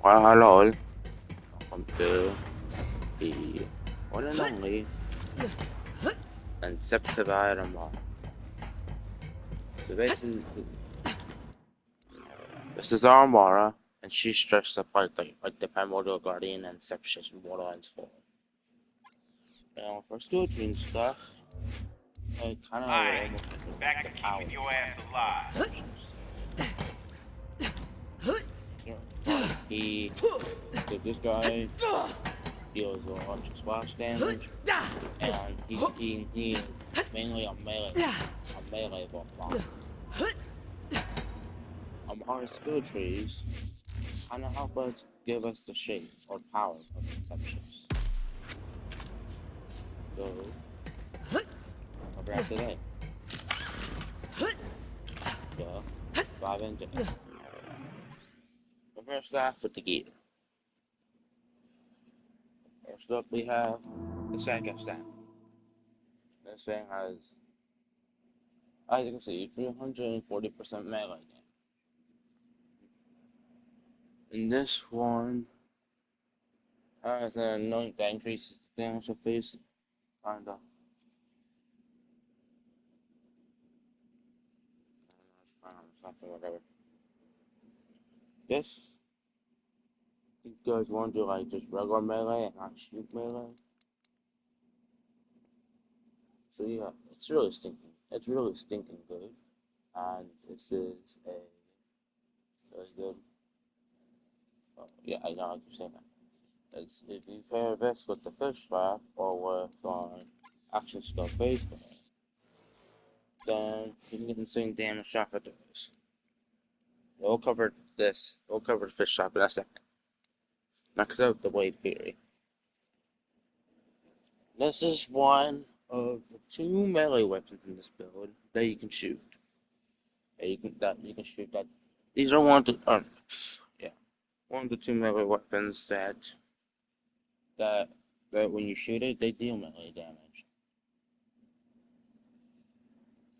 Well, hello, welcome to the one and only Inceptivide Amara. So basically, this is our Amara, and she's dressed up like the Primordial Guardian and Inception Borderlands 4. Now, for skill stuff, I kind of would Hi, almost represent back the to power keeping your side ass of alive. Inceptions. You know, like this guy deals a bunch of splash damage, and he is mainly a melee boss. Our skill trees kind of help us give us the shape or power of Inceptions. So, over after that, yeah, dive into it. But first off with the gear. First up we have the Psycho Stack. This thing has, as you can see, 340% melee damage. And this one has an annoying that increases damage of face, kinda. Something, whatever. This, you guys want to do like just regular melee and not shoot melee. So yeah, it's really stinking good. And this is a very good. Yeah, I know I keep saying that. It's, if you pair this with the fish trap or with action skill phase flare, then you can get insane damage off of those. We'll cover this. We'll cover the fish trap in a second. Now, because of the wave theory. This is one of the two melee weapons in this build that you can shoot. That you can shoot that. These are yeah, one of the two melee weapons that that when you shoot it, they deal melee damage.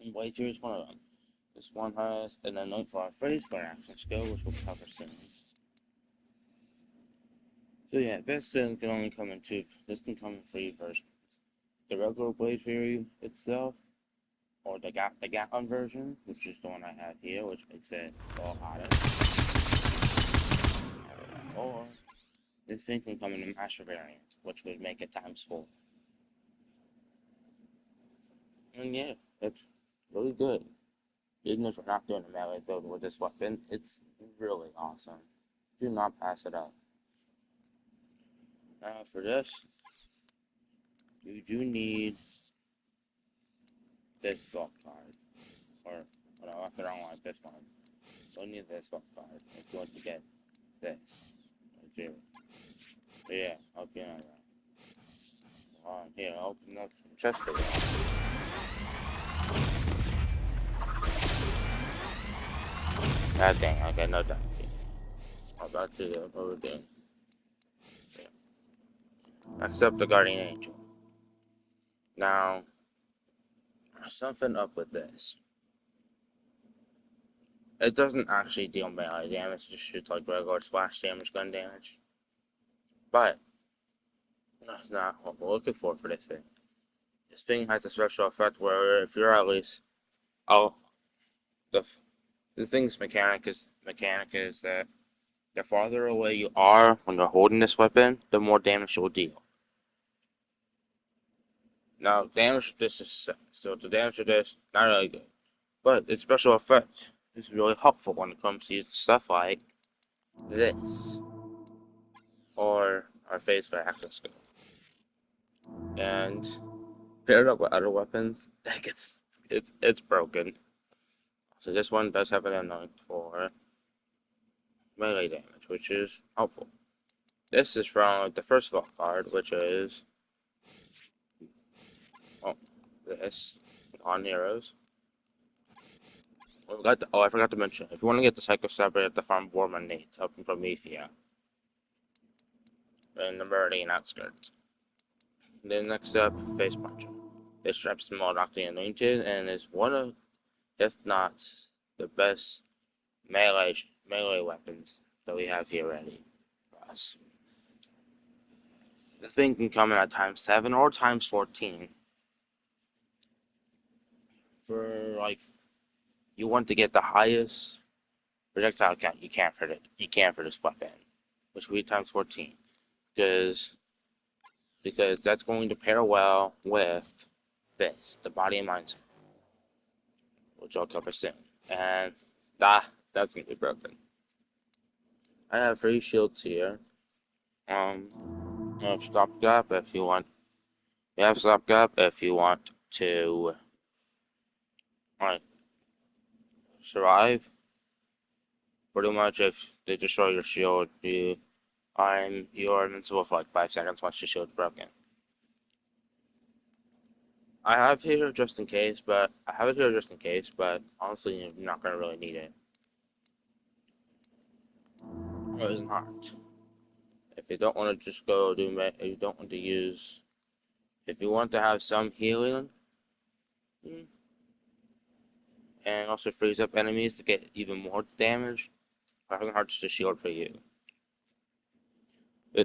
And Wager is one of them. This one has an unknown for a phase fire action skill, which we'll cover soon. So yeah, this thing can only come in two. This can come in three versions: the regular Blade Fury itself, or the Gatling version, which is the one I have here, which makes it all hotter. Or this thing can come in a Master variant, which would make it times four. And yeah, it's really good. Even if we're not doing a melee build with this weapon, it's really awesome. Do not pass it up. Now for this, you do need this swap card. Or, no, that's the wrong one, this one. You don't need this swap card if you want to get this. Zero. But yeah, I'll be on that. Here, I'll open up some chest for you. God dang, I got no done. I'm about to overdo. Yeah. Next up, the Guardian Angel. Now, there's something up with this. It doesn't actually deal melee damage, it just shoots like regular splash damage, gun damage. But, that's not what we're looking for this thing. This thing has a special effect where if you're at least, oh, the the thing's mechanic is that the farther away you are when you're holding this weapon, the more damage you'll deal. Now, damage to this is so the damage to this not really good, but its special effect is really helpful when it comes to using stuff like this or our phase for action skill. And paired up with other weapons, it's broken. So this one does have an anoint for melee damage, which is helpful. This is from the first vault card, which is oh, this on heroes. I forgot to mention. If you want to get the Psycho Stabber, you have to farm Warman Nates up in Promethea in the Meridian outskirts. Then next up, Face Puncher. This traps small Nocturne Anointed and is one of, if not the best melee weapons that we have here already. yes. The thing can come in at times 7 or times 14. For like, you want to get the highest projectile count you can for this weapon, which will be times 14, because that's going to pair well with this, the body and mind, which I'll cover soon, and that's gonna be broken. I have 3 shields here. I have stopgap if you want. You have stopgap if you want to like survive. Pretty much, if they destroy your shield, you're invincible for like 5 seconds once your shield's broken. I have here just in case, but honestly, you're not gonna really need it. It isn't hard. If you don't want to just go do, you don't want to use. If you want to have some healing, mm, and also freeze up enemies to get even more damage, Frozen Heart's the shield for you.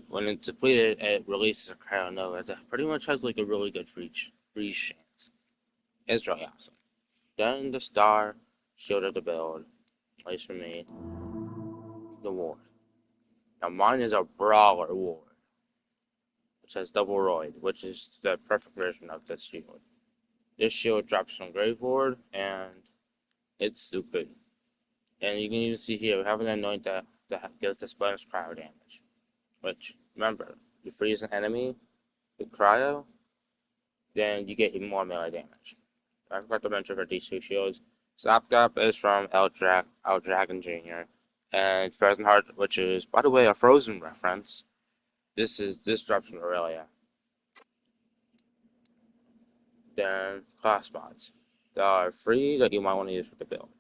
When it's depleted, it releases a Cryo Nova that pretty much has like a really good freeze chance. It's really awesome. Then the star shield of the build, at least for me, the ward. Now mine is a brawler ward, which has double roid, which is the perfect version of this shield. This shield drops from Grave Ward, and it's stupid. And you can even see here, we have an anoint that gives the bonus cryo damage. Which, remember, you freeze an enemy with cryo, then you get even more melee damage. I forgot to mention for these 2 shields. Stopgap is from El Dragon Jr. And Frozen Heart, which is, by the way, a Frozen reference. This drops from Aurelia. Then class mods. There are 3 that you might want to use for the build.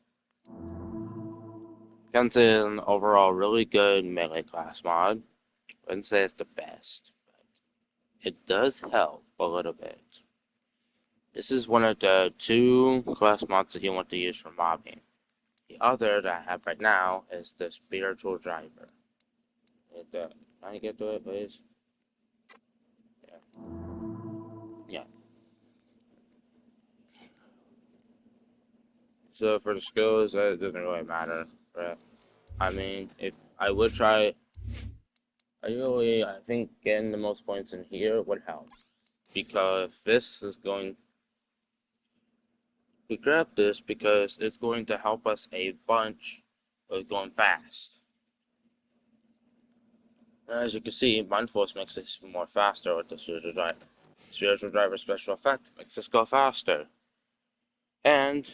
Ken's an overall really good melee class mod. I wouldn't say it's the best, but it does help a little bit. This is one of the 2 class mods that you want to use for mobbing. The other that I have right now is the spiritual driver. Can I get to it, please? Yeah. Yeah. So for the skills, it doesn't really matter, right? I mean, if I would try, I think getting the most points in here would help. Because this is going, we grab this because it's going to help us a bunch with going fast. As you can see, Mind Force makes us more faster with the Spiritual Driver. Spiritual Driver special effect makes us go faster. And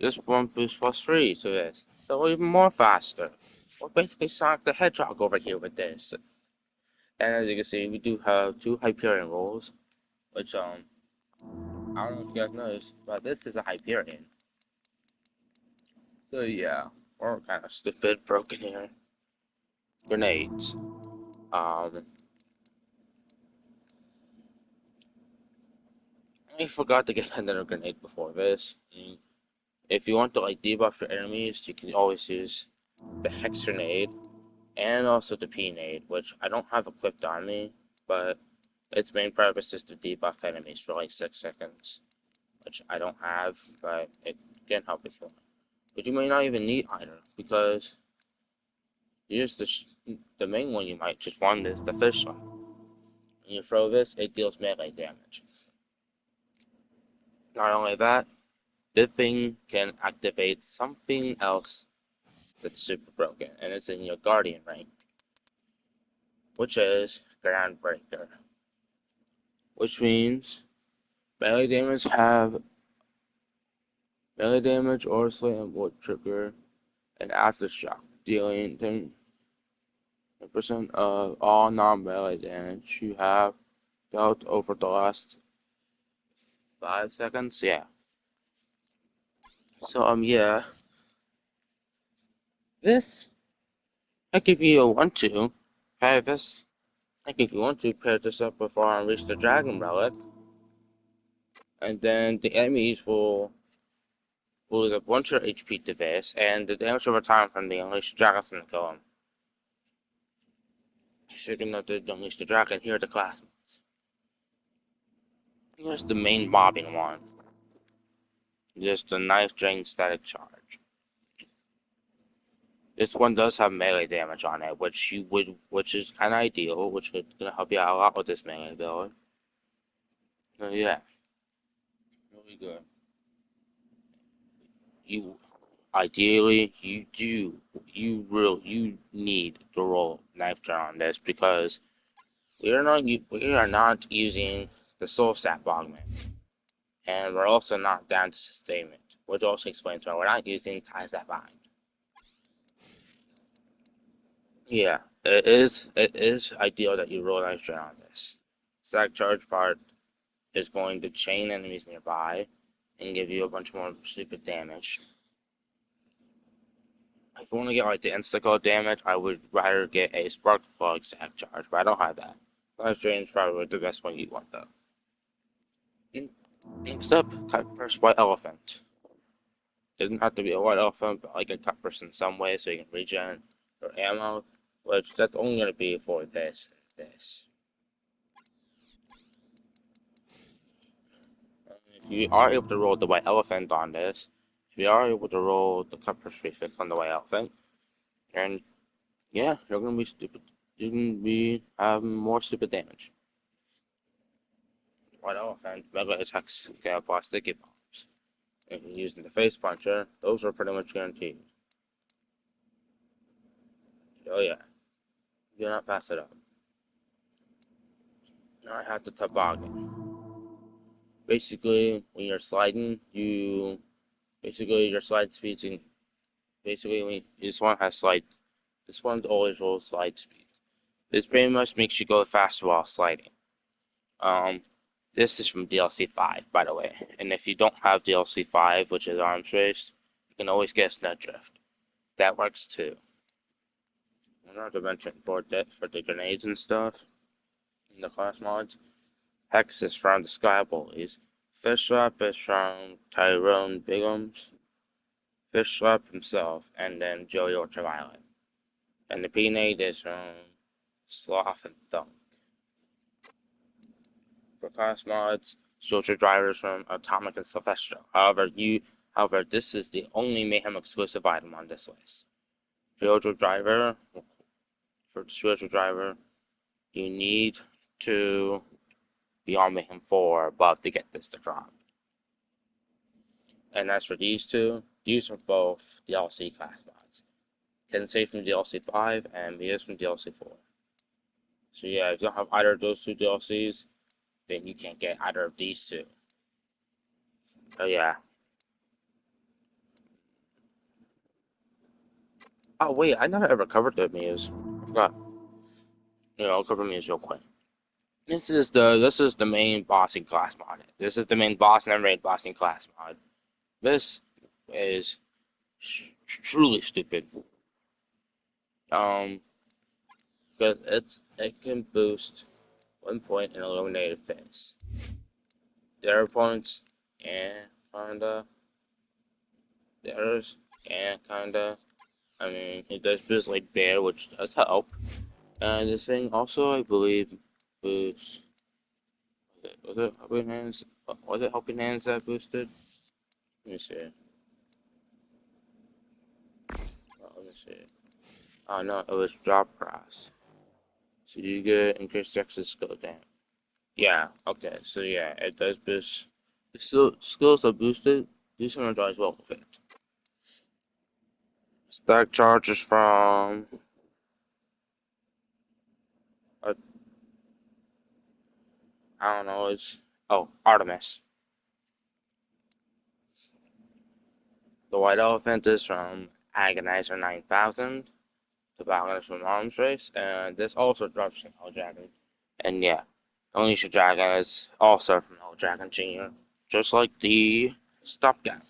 this one boost +3 to this, so even more faster. We're basically Sonic the Hedgehog over here with this. And as you can see, we do have 2 Hyperion rolls, which I don't know if you guys noticed, but this is a Hyperion. So yeah, we're kind of stupid, broken here. Grenades. I forgot to get another grenade before this. If you want to like debuff your enemies, you can always use the Hex Grenade and also the P-Nade, which I don't have equipped on me, but its main purpose is to debuff enemies for like 6 seconds, which I don't have, but it can help as well. But you may not even need either, because use the main one you might just want is the fish one. When you throw this, it deals melee damage. Not only that, this thing can activate something else that's super broken, and it's in your Guardian rank, which is Groundbreaker. Which means melee damage or slam will trigger an aftershock, dealing 10% of all non-melee damage you have dealt over the last 5 seconds. Yeah. So yeah, this like if you want to pair this, like if you want to pair this up before I reach the Dragon Relic, and then the enemies will lose a bunch of HP to this, and the damage over time from the Unleashed Dragon's gonna kill him. Second of the unleash the dragon, here are the classmates. Here's the main bobbing one. Just the knife drain static charge. This one does have melee damage on it, which is kind of ideal, which is gonna help you out a lot with this melee build. So yeah, really good. You ideally you need to roll knife drain on this because we are not using the soul stack augment, and we're also not down to sustainment, which also explains why we're not using ties that bind. Yeah, it is ideal that you roll knife drain on this. Stack charge part is going to chain enemies nearby and give you a bunch more stupid damage. If you want to get like the insta-kill damage, I would rather get a spark plug stack charge, but I don't have that. Life drain is probably the best one you want though. Next up, cut first white elephant. Doesn't have to be a white elephant, but like a cut first in some way so you can regen your ammo, which that's only gonna be for this and this. If you are able to roll the white elephant on this, if you are able to roll the cut first prefix on the white elephant, and yeah, you're gonna be stupid. You're gonna be having more stupid damage. White elephant mega attacks can apply sticky bombs. And using the face puncher, those are pretty much guaranteed. Oh yeah, do not pass it up. Now I have the toboggan. Basically, when you're sliding, basically your slide speeds in basically when this one has slide. This one's always rolls slide speed. This pretty much makes you go faster while sliding. Um, this is from DLC 5, by the way. And if you don't have DLC 5, which is arms race, you can always get a Snowdrift. That works too. Not to mention for the grenades and stuff in the class mods. Hex is from the Sky Bullies. Fish Slap is from Tyrone Bigums. Fish Slap himself, and then Joey Ultraviolet. And the P-Nade is from Sloth and Thunk. For class mods, Soldier Drivers from Atomic and Sylvester. However, this is the only Mayhem exclusive item on this list. Spiritual Driver, for the Spiritual Driver, you need to be on Mayhem 4 above to get this to drop. And as for these two, these are both DLC class mods. Tensei from DLC 5 and Mia's from DLC 4. So yeah, if you don't have either of those two DLCs, then you can't get either of these two. Oh yeah. Oh wait, I never ever covered the Mia's. I forgot. I'll cover Mia's real quick. This is the main bossing class mod. This is the main boss and raid bossing class mod. This is truly stupid. Because it can boost 1 point in eliminated phase. Their opponents, yeah, kinda. Theirs, yeah, kinda. I mean, it does boost like Bear, which does help. And this thing also, I believe, boosts. Was it Helping Hands? Was it Helping Hands that boosted? Let me see. Let me see. Oh no, it was Drop Cross. So you get increased Texas skill damage. Yeah, okay, so yeah, it does boost. The skills are boosted. This one as well with it. Stack charges from uh, I don't know. Artemis. The white elephant is from Agonizer 9000. The Balcon is from Arms Race, and this also drops from Hell Dragon. And yeah, Onishi Dragon is also from Hell Dragon Jr. Just like the stopgap.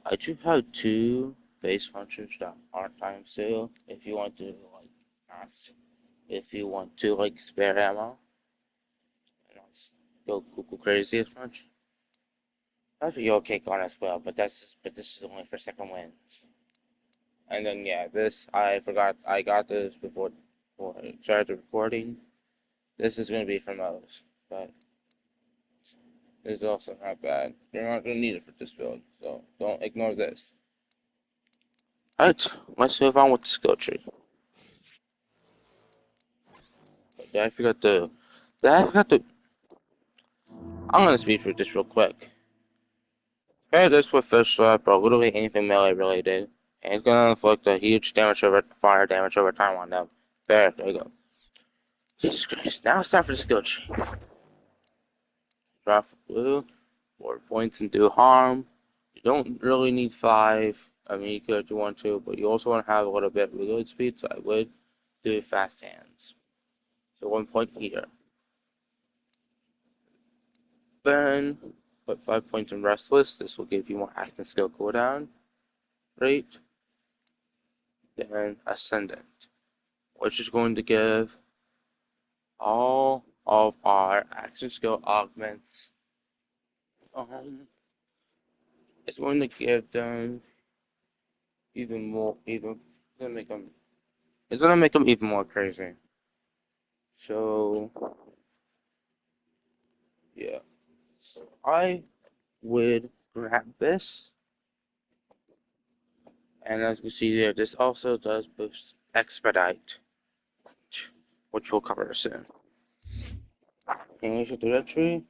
I do have two face punchers that aren't time sale. If you want to not, if you want to spare ammo and not go cuckoo crazy as much. That's a Yo cake on as well, but this is only for second wins. And then yeah, this I forgot I got this before I started recording. This is gonna be from those, but it's also not bad. You're not gonna need it for this build, so don't ignore this. Alright, let's move on with the skill tree. Yeah, I forgot to. I forgot to. I'm gonna speed through this real quick. Pair this with fish slap or literally anything melee related, and it's gonna inflict a huge fire damage over time on them. There you go. Jesus Christ! Now it's time for the skill tree. Draw for blue, 4 points and do harm. You don't really need 5. I mean, you could if you want to, but you also want to have a little bit of reload speed, so I would do fast hands. So 1 point here. Then put 5 points in restless. This will give you more action skill cooldown rate. Then ascendant, which is going to give all of our action skill augments. It's going to give them even more, gonna make them. It's gonna make them even more crazy. So yeah, so I would grab this, and as you see there, this also does boost expedite, which we'll cover soon. English literature,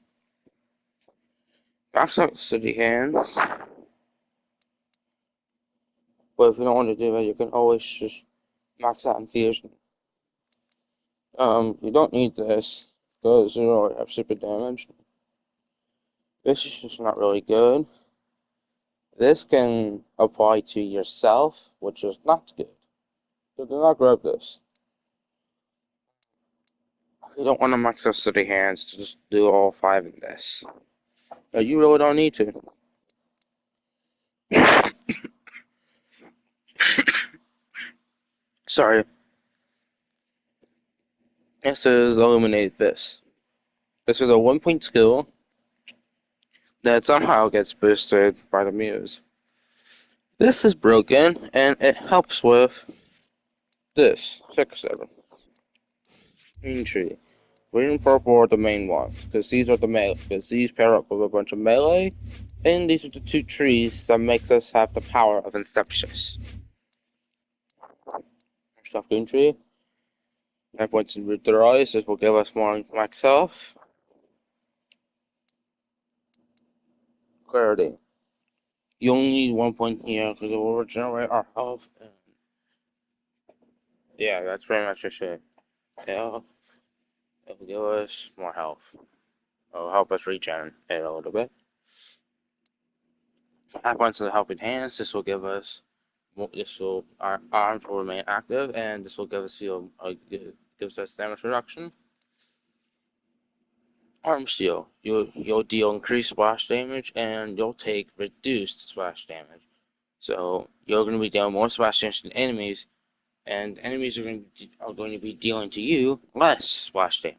max out city hands. But if you don't want to do that, you can always just max out infusion. You don't need this because you already have super damage. This is just not really good. This can apply to yourself, which is not good. So do not grab this. You don't want to max out city hands to just do all 5 in this. You really don't need to. Sorry. This is Illuminate This. This is a 1 point skill that somehow gets boosted by the muse. This is broken, and it helps with this. Check 7. Green tree. Green and purple are the main ones, because these are the melee. Because these pair up with a bunch of melee, and these are the 2 trees that makes us have the power of Inceptious. Stuff green tree. 9 points in root their eyes. This will give us more max health. Clarity. You only need 1 point here because it will regenerate our health. And yeah, that's pretty much just it. Yeah, it will give us more health. It will help us regen it a little bit. 5 points in the helping hands. This will give us. This will our arms will remain active, and this will give us gives us damage reduction. Arm seal. You'll deal increased splash damage, and you'll take reduced splash damage. So you're going to be dealing more splash damage than enemies, and enemies are going to be dealing to you less splash damage.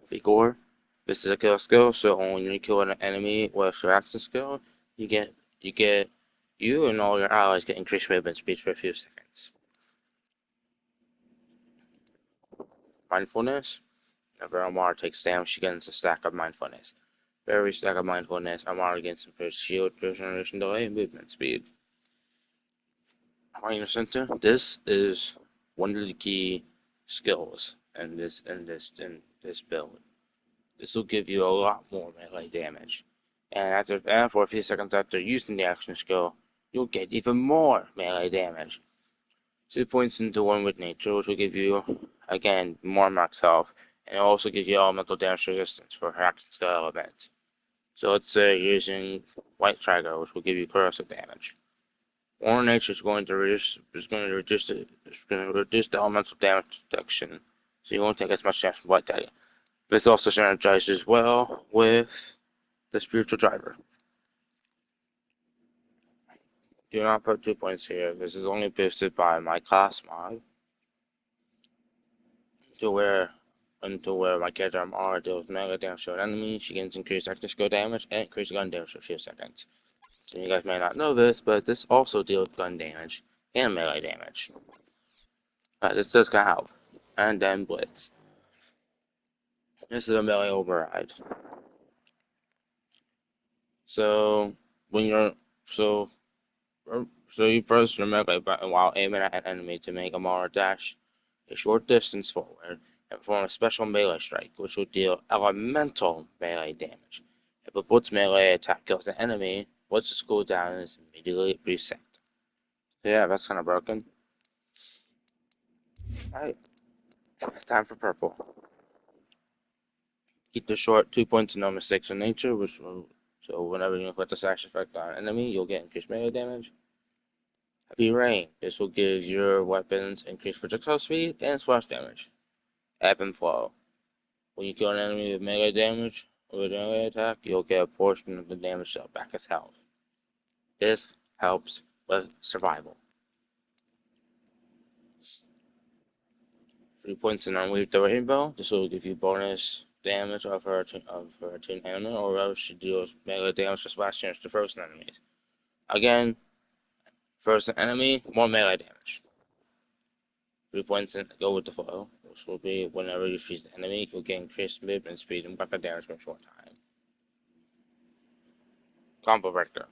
Vigor. This is a kill skill, so when you kill an enemy with your action skill, you get you and all your allies get increased movement speed for a few seconds. Mindfulness. Whenever Amara takes damage, she gains a stack of mindfulness. For every stack of mindfulness, Amara gains some shield, regeneration delay, and movement speed. Fire Center. This is one of the key skills in this build. This will give you a lot more melee damage, and for a few seconds after using the action skill, you'll get even more melee damage. 2 points into one with nature, which will give you again more max health, and it also gives you elemental damage resistance for her action skill element. So let's say using White Trigger, which will give you corrosive damage. War Nature is going to reduce the elemental damage reduction, so you won't take as much damage from White Tiger. This also synergizes well with the Spiritual Driver. Do not put 2 points here. This is only boosted by my class mod until where my character Amara deals mega damage to an enemy. She gains increased active skill damage and increased gun damage for a few seconds. So you guys may not know this, but this also deals gun damage and melee damage. This does kind of help. And then Blitz. This is a melee override. So when you're so you press your melee button while aiming at an enemy to make Amara dash a short distance forward and perform a special melee strike, which will deal elemental melee damage. If a Blitz melee attack kills an enemy, Blitz's cooldown is immediately reset. So yeah, that's kind of broken. Alright, it's time for purple. Keep the short 2 points and no mistakes in nature, which will, so whenever you inflict a slash effect on an enemy, you'll get increased melee damage. Heavy Rain. This will give your weapons increased projectile speed and splash damage. Ebb and Flow. When you kill an enemy with melee damage or with a melee attack, you'll get a portion of the damage dealt back as health. This helps with survival. 3 points in Unweave the Rainbow. This will give you bonus damage of her attuned enemy, or else she deals melee damage or splash damage to frozen enemies. Again, frozen enemy, more melee damage. 3 points in Go with the Flow, which will be whenever you freeze the enemy, you'll get increased movement speed and weapon damage for a short time. Combo Breaker.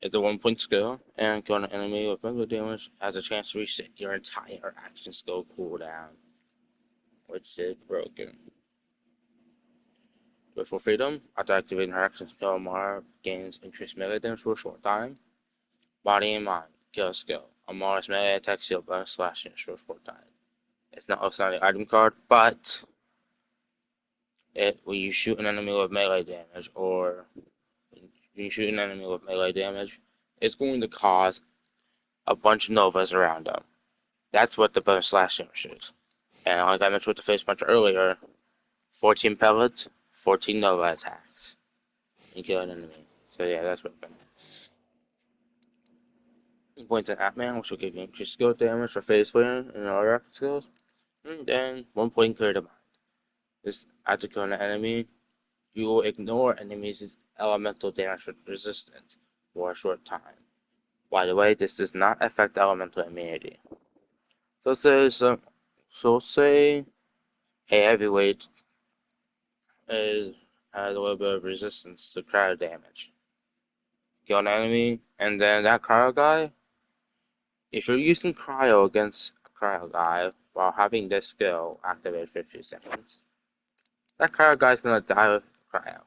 It's a 1 point skill, and killing an enemy with melee damage has a chance to reset your entire action skill cooldown, which is broken. Before Freedom, after activating her action skill, Amara gains increased melee damage for a short time. Body and Mind, kill skill. Amara's melee attack deal bonus slash damage for a short time. It's not also on the item card, but when you shoot an enemy with melee damage, or when you shoot an enemy with melee damage, it's going to cause a bunch of novas around them. That's what the bonus slash damage is. And like I mentioned with the face punch earlier, 14 pellets, 14 nova attacks. You kill an enemy. So yeah, that's what it is. Points in Atman, which will give you increased skill damage for phase flare and other active skills. And then 1 point clear to mind. This after killing an enemy, you will ignore enemies' elemental damage resistance for a short time. By the way, this does not affect elemental immunity. So say a heavyweight has a little bit of resistance to cryo damage. Kill an enemy, and then that cryo guy, if you're using cryo against a cryo guy while having this skill activated for a few seconds, that cryo guy's gonna die with cryo.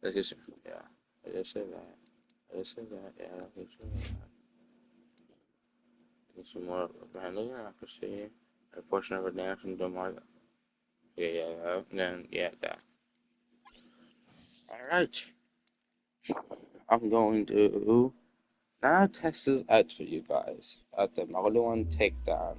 Let's get some, yeah. I just said that. Yeah, I don't think so. Get some more handling accuracy. A portion of her damage from the market. Yeah, and then, yeah, that. Alright. I'm going to now test this out for you guys at the Model 1 takedown.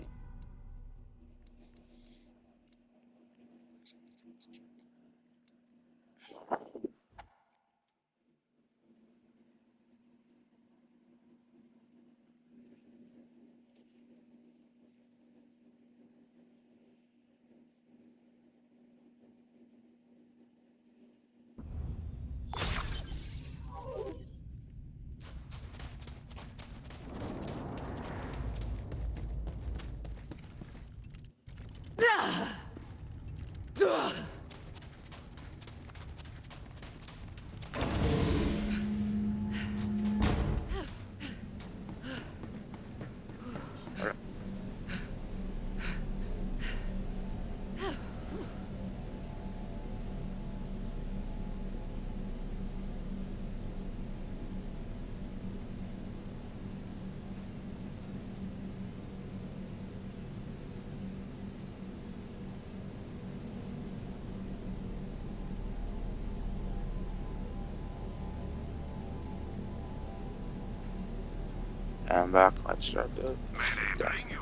I'm back. Let's start the takedown.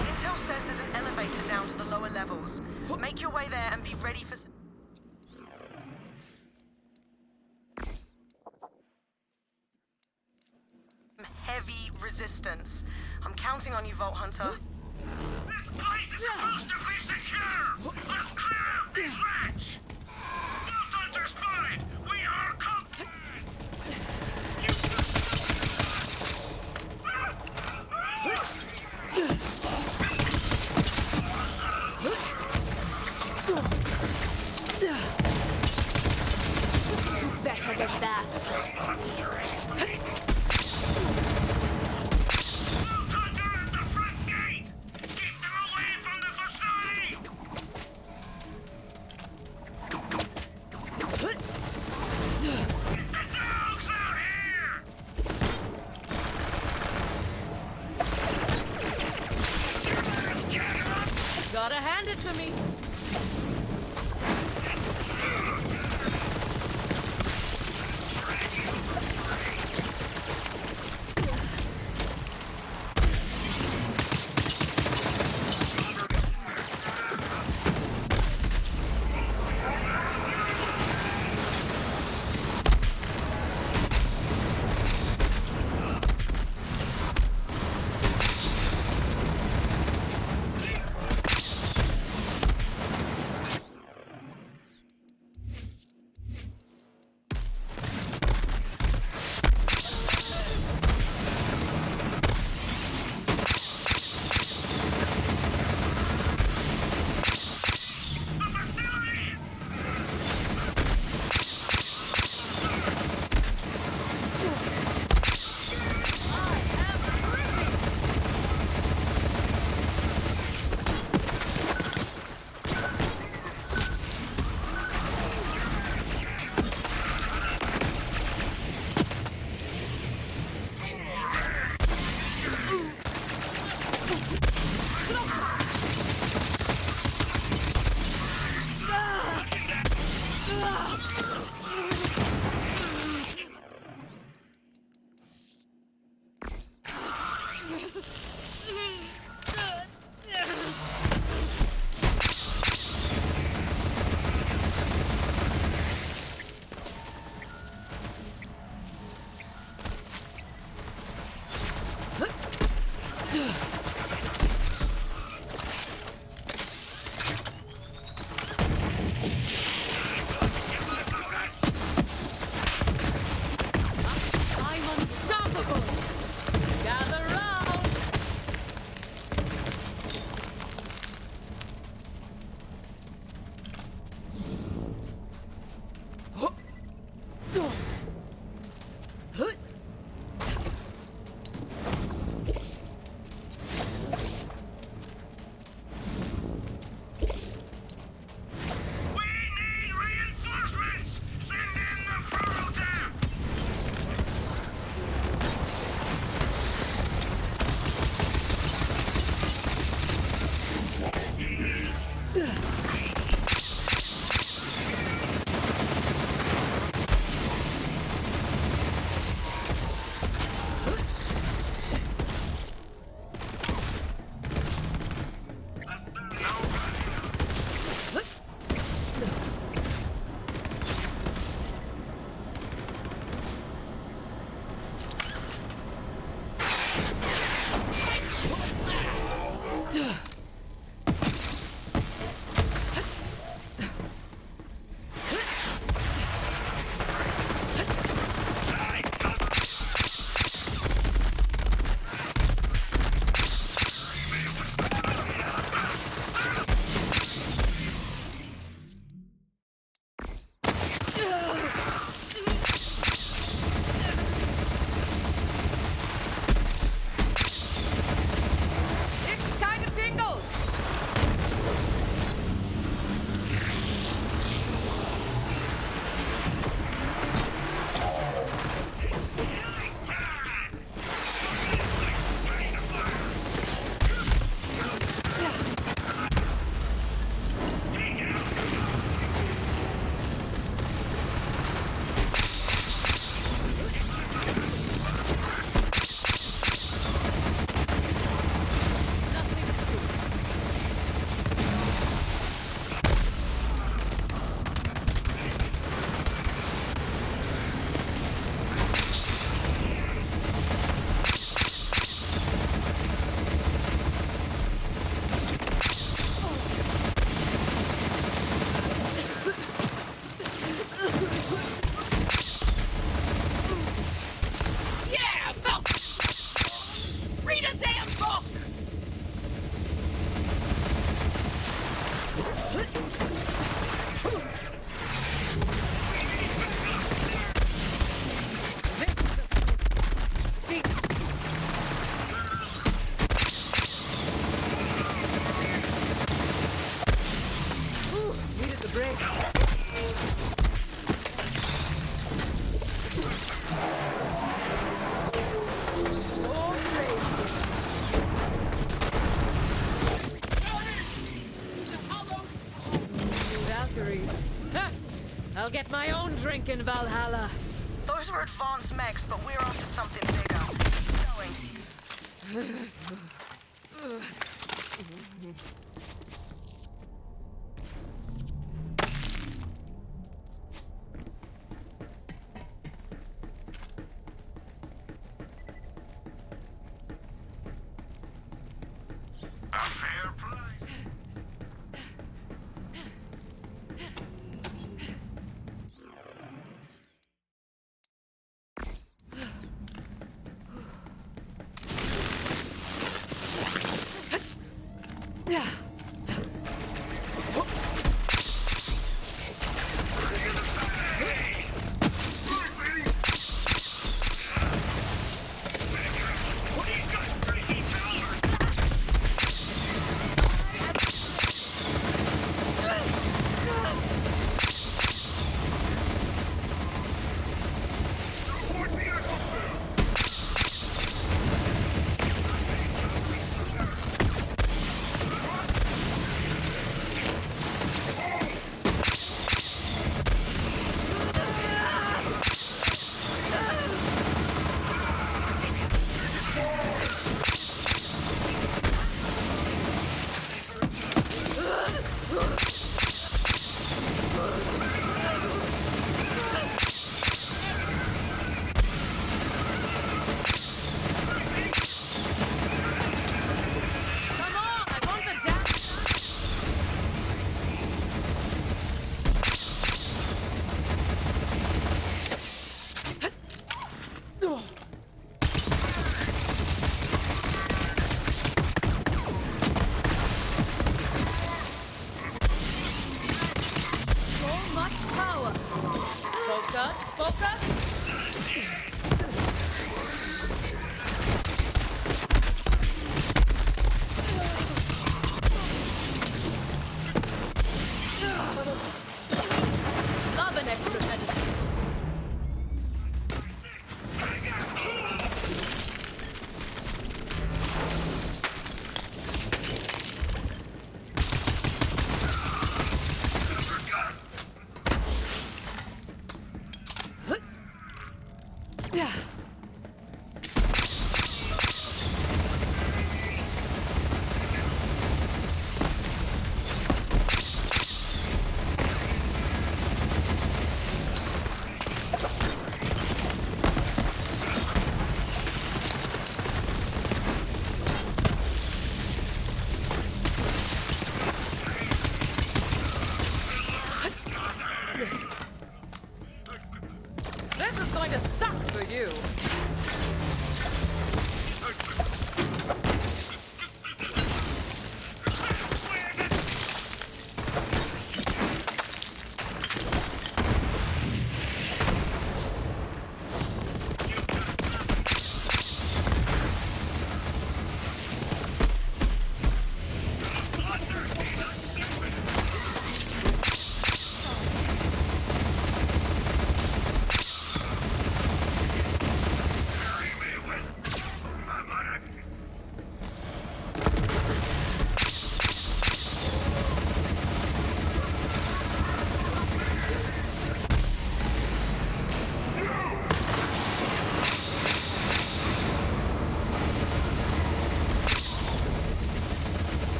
Intel says there's an elevator down to the lower levels. Make your way there and be ready for some heavy resistance. I'm counting on you, Vault Hunter. This place is supposed to be secure! Let's clear out this wretch! Vault Hunter spotted! We are coming! Better than that. Vault Hunter at the front gate! Keep them away from the facility! The dogs out here! Gotta hand it to me. I'm unstoppable. Gather round. I'll get my own drink in Valhalla. Those were advanced mechs, but we're after something bigger. Keep going. A fair price.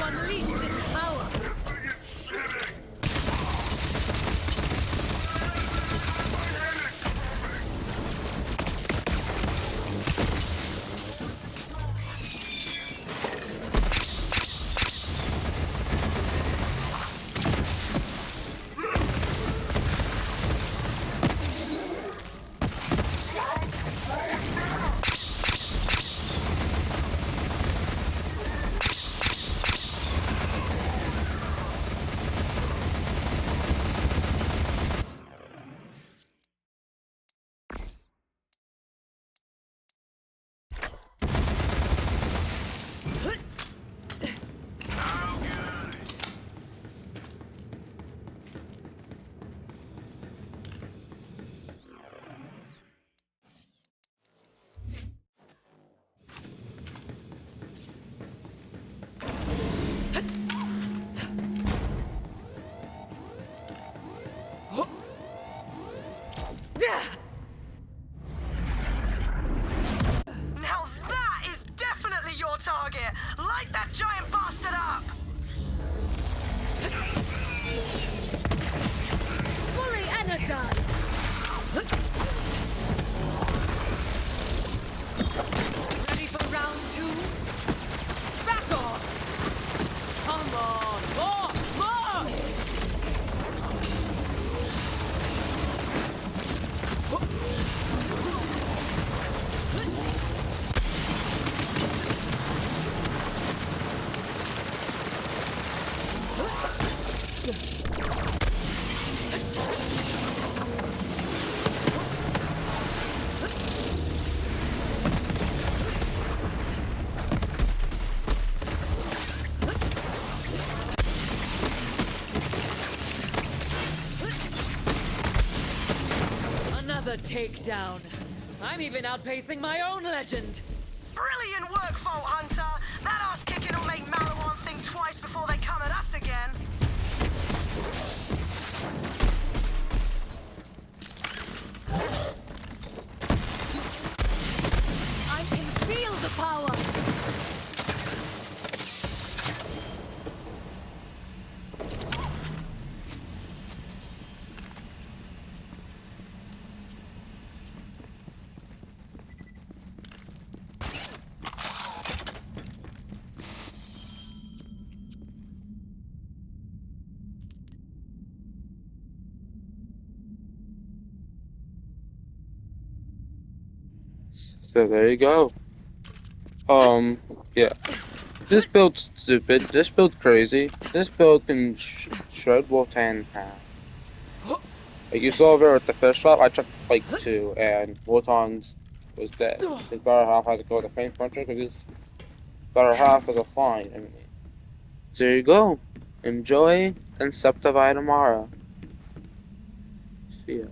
unleash this power. Now that is definitely your target! Light that giant bastard up! Fully energized. Ready for round two? Back off! Come on, more! Another takedown. I'm even outpacing my own legend. Brilliant work, Vault Hunter! That ass kicking will make Malawan think twice before they come at us again! I can feel the power. So there you go. Yeah. This build's stupid. This build crazy. This build can shred Wotan in half. Like you saw there at the first shot, I took like 2, and Wotan's was dead. His better half had to go to Faint Puncher because his better half was a flying enemy. So there you go. Enjoy Inceptivide Amara. See ya.